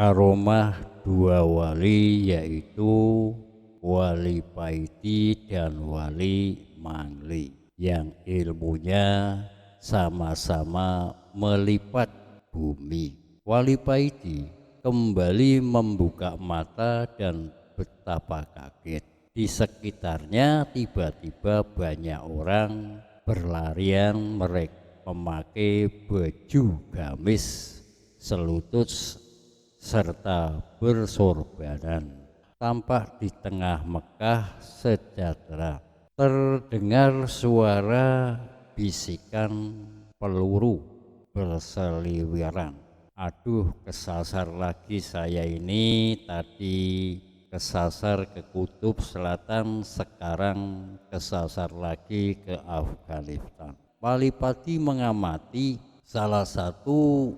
karomah dua wali, yaitu Wali Paiti dan Wali Mangli, yang ilmunya sama-sama melipat bumi. Wali Paiti kembali membuka mata dan betapa kaget. Di sekitarnya tiba-tiba banyak orang berlarian, mereka memakai baju gamis selutut serta bersorbanan. Tampak di tengah Mekah sejahtera. Terdengar suara bisikan peluru berseliweran. Aduh, kesasar lagi saya ini. Tadi kesasar ke Kutub Selatan, sekarang kesasar lagi ke Afghanistan. Wali Pati mengamati salah satu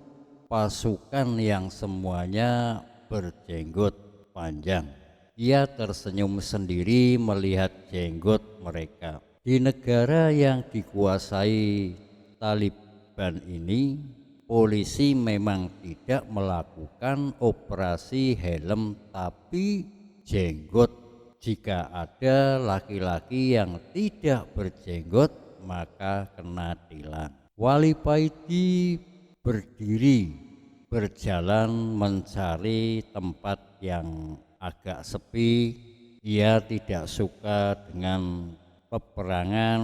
pasukan yang semuanya berjenggot panjang. Ia tersenyum sendiri melihat jenggot mereka. Di negara yang dikuasai Taliban ini, polisi memang tidak melakukan operasi helm tapi jenggot. Jika ada laki-laki yang tidak berjenggot maka kena tilang. Wali Paiti berdiri berjalan mencari tempat yang agak sepi. Ia tidak suka dengan peperangan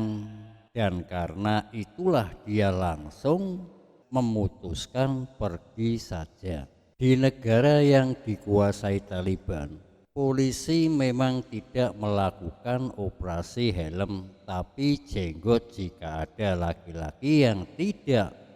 dan karena itulah dia langsung memutuskan pergi saja. Di negara yang dikuasai Taliban, polisi memang tidak melakukan operasi helm tapi jenggot. Jika ada laki-laki yang tidak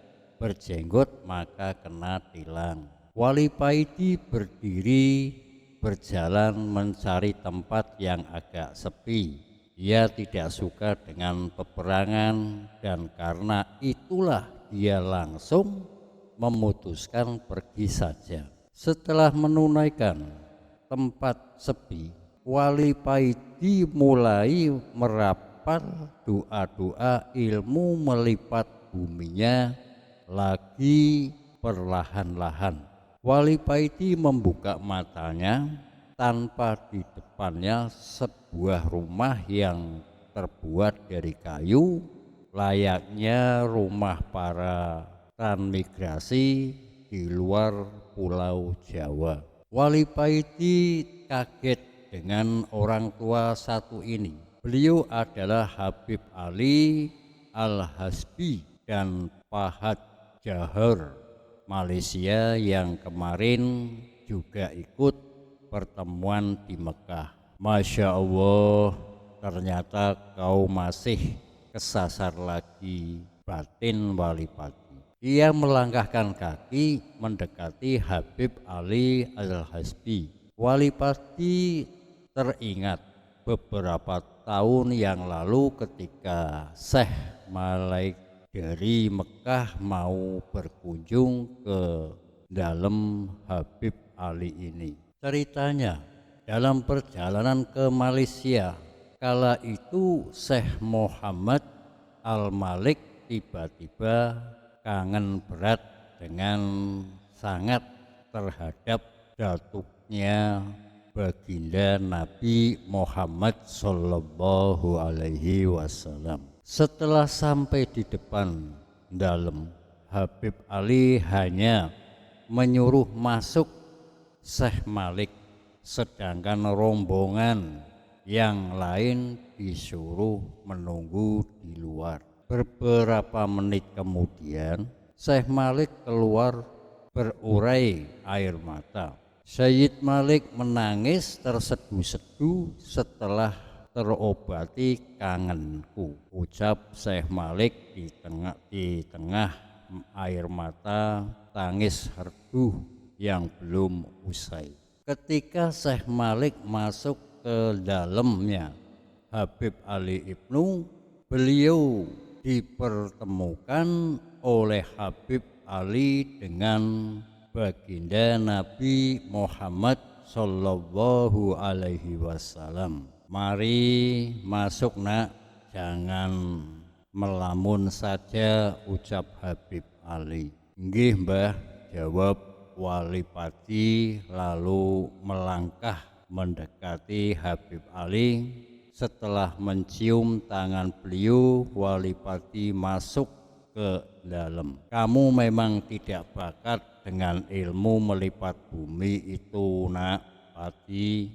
berjenggot maka kena tilang. Wali Paiti berdiri berjalan mencari tempat yang agak sepi. Ia tidak suka dengan peperangan dan karena itulah dia langsung memutuskan pergi saja. Setelah menunaikan tempat sepi, Wali Paiti mulai merapat doa-doa, ilmu melipat buminya lagi perlahan-lahan. Wali Paiti membuka matanya, tanpa di depannya sebuah rumah yang terbuat dari kayu, layaknya rumah para transmigrasi di luar Pulau Jawa. Wali Paiti kaget dengan orang tua satu ini. Beliau adalah Habib Ali Al-Hasbi dan Fahad Jahar Malaysia yang kemarin juga ikut pertemuan di Mekah. Masya Allah, ternyata kau masih kesasar lagi, batin Wali Pati. Ia melangkahkan kaki mendekati Habib Ali Al-Hasbi. Wali Pati teringat beberapa tahun yang lalu ketika Syekh Malik dari Mekah mau berkunjung ke dalam Habib Ali ini. Ceritanya, dalam perjalanan ke Malaysia, kala itu Syekh Muhammad Al-Malik tiba-tiba kangen berat dengan sangat terhadap datuknya baginda Nabi Muhammad Sallallahu Alaihi Wasallam. Setelah sampai di depan dalam, Habib Ali hanya menyuruh masuk Syekh Malik, sedangkan rombongan yang lain disuruh menunggu di luar. Beberapa menit kemudian Syekh Malik keluar berurai air mata. Sayyid Malik menangis tersedu-sedu setelah terobati kangenku, ucap Syekh Malik di tengah air mata tangis haru yang belum usai. Ketika Syekh Malik masuk ke dalamnya Habib Ali Ibnu, beliau dipertemukan oleh Habib Ali dengan baginda Nabi Muhammad Sallallahu Alaihi Wasallam. Mari masuk nak, jangan melamun saja, ucap Habib Ali. Nggih mbah, jawab Walipati lalu melangkah mendekati Habib Ali. Setelah mencium tangan beliau, Walipati masuk ke dalam. Kamu memang tidak bakat dengan ilmu melipat bumi itu, nak Pati.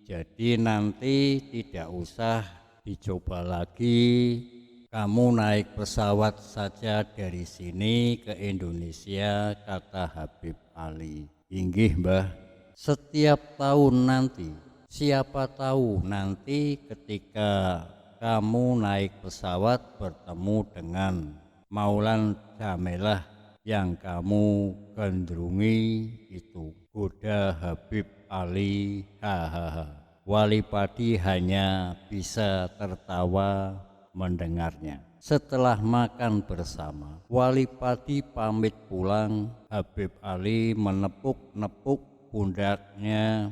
Jadi nanti tidak usah dicoba lagi. Kamu naik pesawat saja dari sini ke Indonesia, kata Habib Ali. Inggih, Mbah. Setiap tahun nanti, siapa tahu nanti ketika kamu naik pesawat bertemu dengan Maulan Jamelah yang kamu gandrungi itu, goda Habib Ali. Hahaha. Walipati hanya bisa tertawa mendengarnya. Setelah makan bersama, Walipati pamit pulang. Habib Ali menepuk-nepuk pundaknya.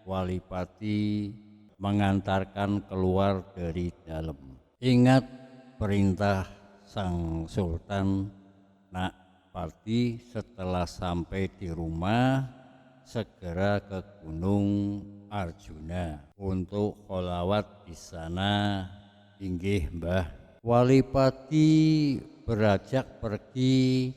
Walipati mengantarkan keluar dari dalam. Ingat perintah sang sultan, nak Pati. Setelah sampai di rumah, segera ke Gunung Arjuna untuk sholawat di sana. Inggih, Mbah. Walipati beranjak pergi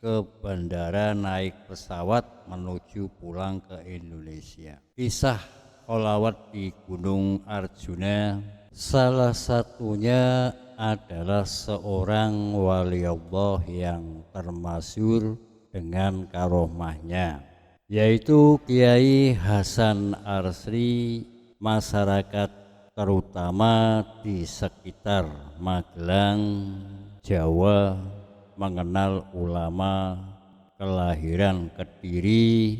ke bandara naik pesawat menuju pulang ke Indonesia. Kisah sholawat di Gunung Arjuna salah satunya adalah seorang wali Allah yang termasyhur dengan karomahnya, yaitu Kiai Hasan Arsri. Masyarakat terutama di sekitar Magelang, Jawa, mengenal ulama kelahiran Kediri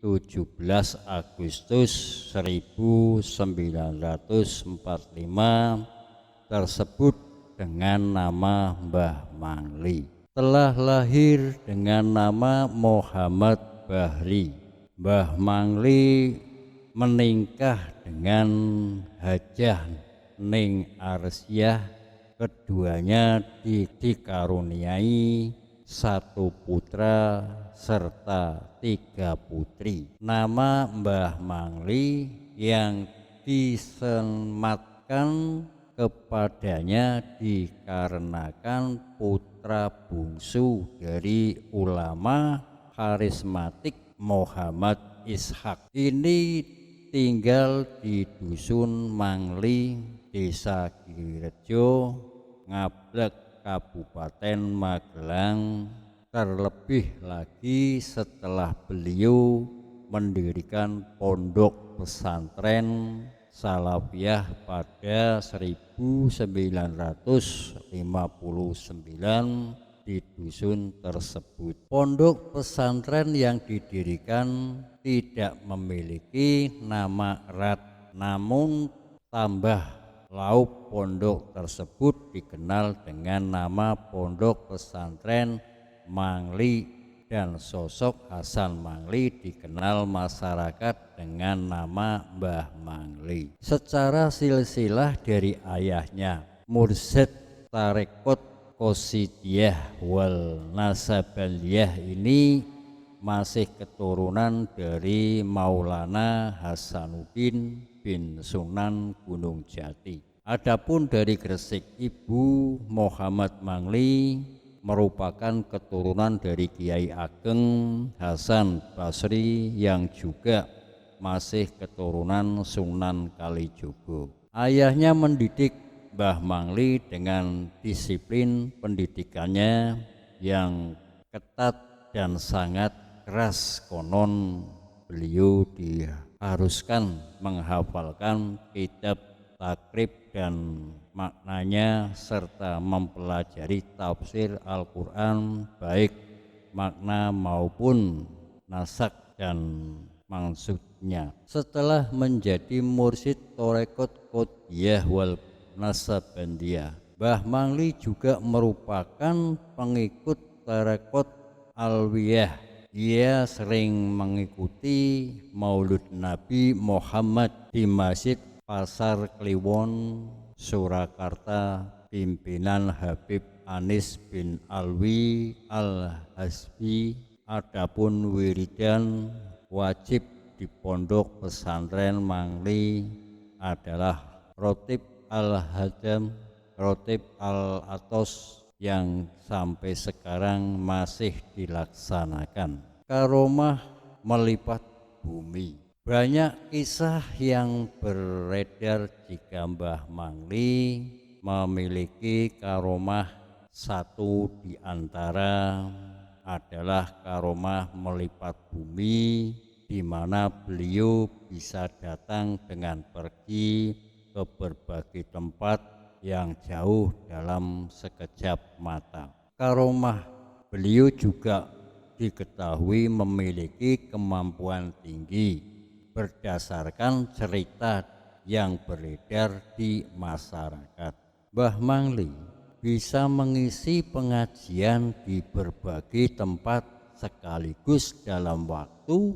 17 Agustus 1945 tersebut dengan nama Mbah Mangli. Telah lahir dengan nama Muhammad Bahri. Mbah Mangli meningkah dengan Hajah Ning Arsyah. Keduanya dikaruniai 1 putra serta 3 putri. Nama Mbah Mangli yang disematkan kepadanya dikarenakan putra bungsu dari ulama karismatik Muhammad Ishaq. Ini tinggal di Dusun Mangli, Desa Girirejo, Ngablek, Kabupaten Magelang. Terlebih lagi setelah beliau mendirikan pondok pesantren Salafiyah pada 1959 di dusun tersebut. Pondok pesantren yang didirikan tidak memiliki nama erat, namun tambah lauk pondok tersebut dikenal dengan nama Pondok Pesantren Mangli, dan sosok Hasan Mangli dikenal masyarakat dengan nama Mbah Mangli. Secara silsilah dari ayahnya, Mursyid Tarekat Qasidiyah wal Nasabaniyah ini masih keturunan dari Maulana Hasanuddin bin Sunan Gunung Jati. Adapun dari Gresik, Ibu Muhammad Mangli merupakan keturunan dari Kiai Ageng Hasan Basri yang juga masih keturunan Sunan Kalijogo. Ayahnya mendidik Mbah Mangli dengan disiplin pendidikannya yang ketat dan sangat keras. Konon beliau diharuskan menghafalkan kitab takrib dan maknanya serta mempelajari tafsir Al-Quran baik makna maupun nasak dan maksudnya. Setelah menjadi mursyid Tarekat Qutbiyah wal Nasabandiyah, Mbah Mangli juga merupakan pengikut Tarekat Alwiyah. Ia sering mengikuti Maulud Nabi Muhammad di Masjid Pasar Kliwon, Surakarta. Pimpinan Habib Anis bin Alwi Al-Hasbi adapun wiridan wajib di pondok pesantren Mangli adalah Rotib Al-Hadam, Rotib Al-Atos yang sampai sekarang masih dilaksanakan. Karomah melipat bumi. Banyak kisah yang beredar jika Mbah Mangli memiliki karomah. Satu di antara adalah karomah melipat bumi, di mana beliau bisa datang dengan pergi ke berbagai tempat yang jauh dalam sekejap mata. Karomah beliau juga diketahui memiliki kemampuan tinggi berdasarkan cerita yang beredar di masyarakat. Mbah Mangli bisa mengisi pengajian di berbagai tempat sekaligus dalam waktu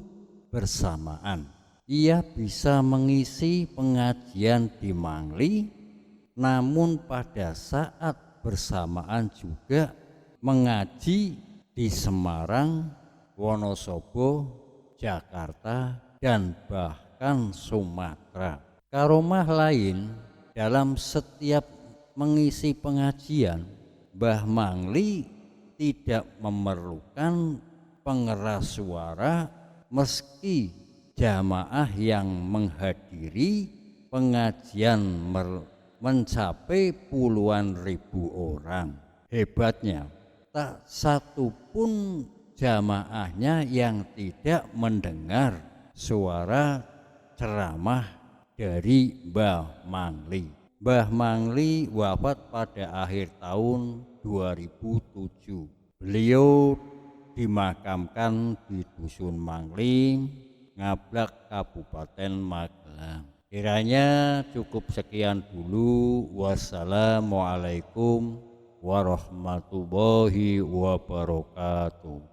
bersamaan. Ia bisa mengisi pengajian di Mangli, namun pada saat bersamaan juga mengaji di Semarang, Wonosobo, Jakarta, dan bahkan Sumatera. Karomah lain dalam setiap mengisi pengajian, Mbah Mangli tidak memerlukan pengeras suara meski jamaah yang menghadiri pengajian mencapai puluhan ribu orang. Hebatnya, tak satu pun jamaahnya yang tidak mendengar suara ceramah dari Mbah Mangli. Mbah Mangli wafat pada akhir tahun 2007. Beliau dimakamkan di Dusun Mangli, Ngablak, Kabupaten Magelang. Kiranya cukup sekian dulu. Wassalamualaikum warahmatullahi wabarakatuh.